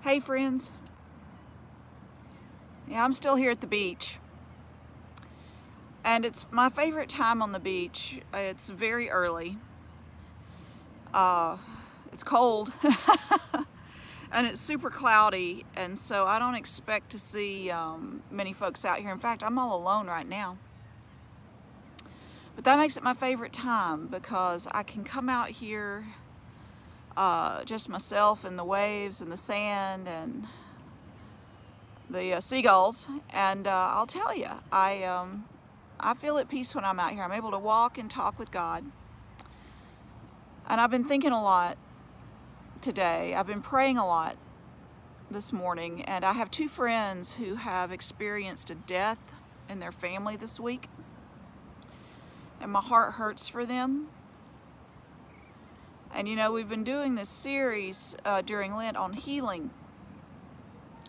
Hey friends, yeah, I'm still here at the beach, and it's my favorite time on the beach. It's very early, uh, it's cold, and it's super cloudy, and so I don't expect to see many folks out here. In fact, I'm all alone right now. But that makes it my favorite time because I can come out here, just myself and the waves and the sand and the seagulls, and I'll tell you, I feel at peace when I'm out here. I'm able to walk and talk with God. And I've been thinking a lot today. I've been praying a lot this morning, and I have two friends who have experienced a death in their family this week, and my heart hurts for them. And you know, we've been doing this series during Lent on healing.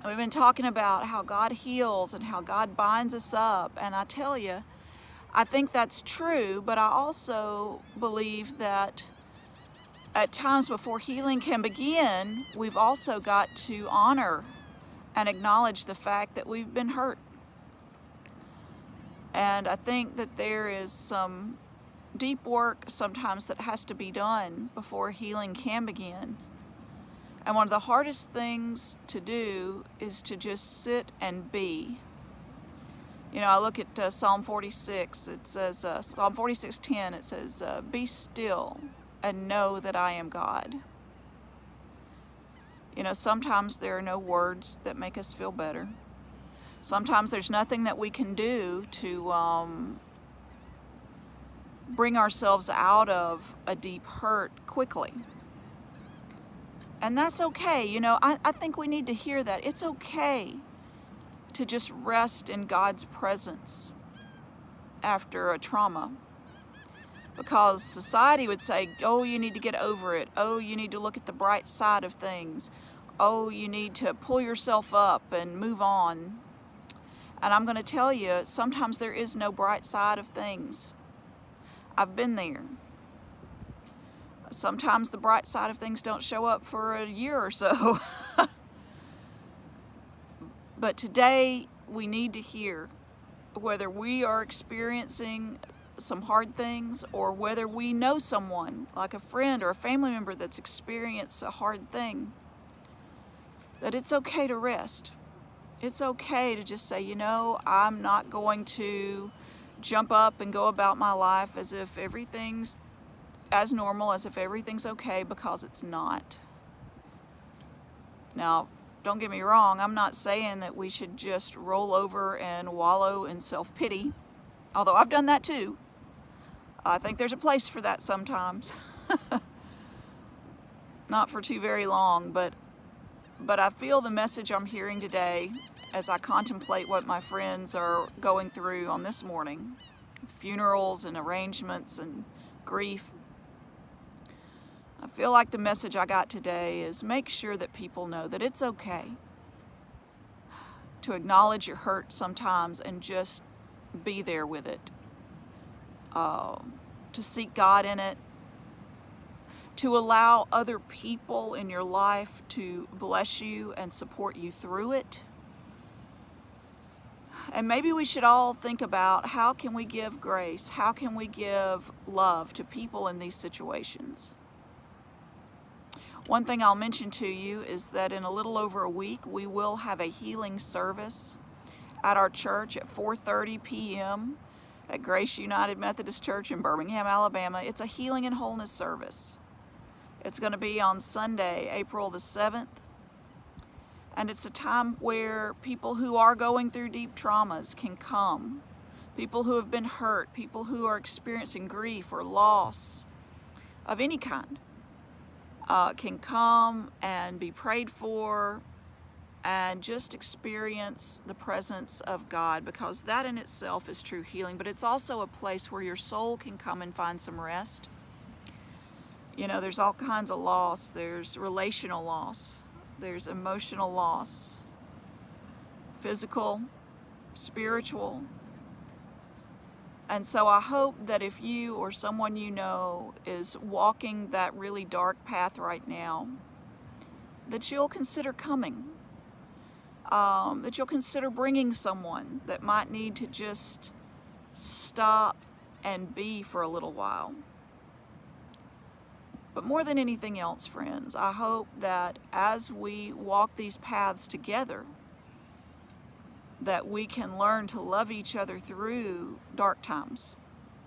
We've been talking about how God heals and how God binds us up, and I tell you, I think that's true, but I also believe that at times before healing can begin, we've also got to honor and acknowledge the fact that we've been hurt. And I think that there is some deep work sometimes that has to be done before healing can begin. And one of the hardest things to do is to just sit and be. You know, I look at Psalm 46. It says, Psalm 46:10, it says, be still and know that I am God. You know, sometimes there are no words that make us feel better. Sometimes there's nothing that we can do to bring ourselves out of a deep hurt quickly. And that's okay. You know, I think we need to hear that. It's okay to just rest in God's presence after a trauma. Because society would say, oh, you need to get over it. Oh, you need to look at the bright side of things. Oh, you need to pull yourself up and move on. And I'm going to tell you, sometimes there is no bright side of things. I've been there. Sometimes the bright side of things don't show up for a year or so. But today we need to hear, whether we are experiencing some hard things or whether we know someone, like a friend or a family member that's experienced a hard thing, that it's okay to rest. It's okay to just say, you know, I'm not going to jump up and go about my life as if everything's as normal, as if everything's okay, because it's not. Now, don't get me wrong, I'm not saying that we should just roll over and wallow in self-pity, although I've done that too. I think there's a place for that sometimes. Not for too very long, but I feel the message I'm hearing today as I contemplate what my friends are going through on this morning. Funerals and arrangements and grief. I feel like the message I got today is make sure that people know that it's okay to acknowledge your hurt sometimes and just be there with it. To seek God in it. To allow other people in your life to bless you and support you through it. And maybe we should all think about, how can we give grace? How can we give love to people in these situations? One thing I'll mention to you is that in a little over a week, we will have a healing service at our church at 4:30 p.m. at Grace United Methodist Church in Birmingham, Alabama. It's a healing and wholeness service. It's going to be on Sunday, April the 7th. And it's a time where people who are going through deep traumas can come. People who have been hurt, people who are experiencing grief or loss of any kind. Can come and be prayed for and just experience the presence of God, because that in itself is true healing. But it's also a place where your soul can come and find some rest. You know, there's all kinds of loss. There's relational loss. There's emotional loss. Physical, spiritual. And so I hope that if you or someone you know is walking that really dark path right now, that you'll consider coming, that you'll consider bringing someone that might need to just stop and be for a little while. But more than anything else, friends, I hope that as we walk these paths together, that we can learn to love each other through dark times,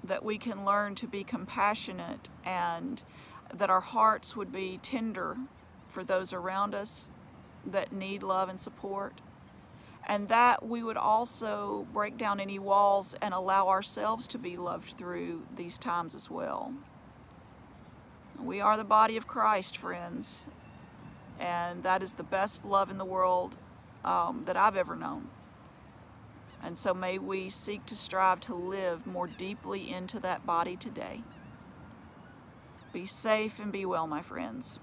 that we can learn to be compassionate, and that our hearts would be tender for those around us that need love and support, and that we would also break down any walls and allow ourselves to be loved through these times as well. We are the body of Christ, friends, and that is the best love in the world that I've ever known. And so may we seek to strive to live more deeply into that body today. Be safe and be well, my friends.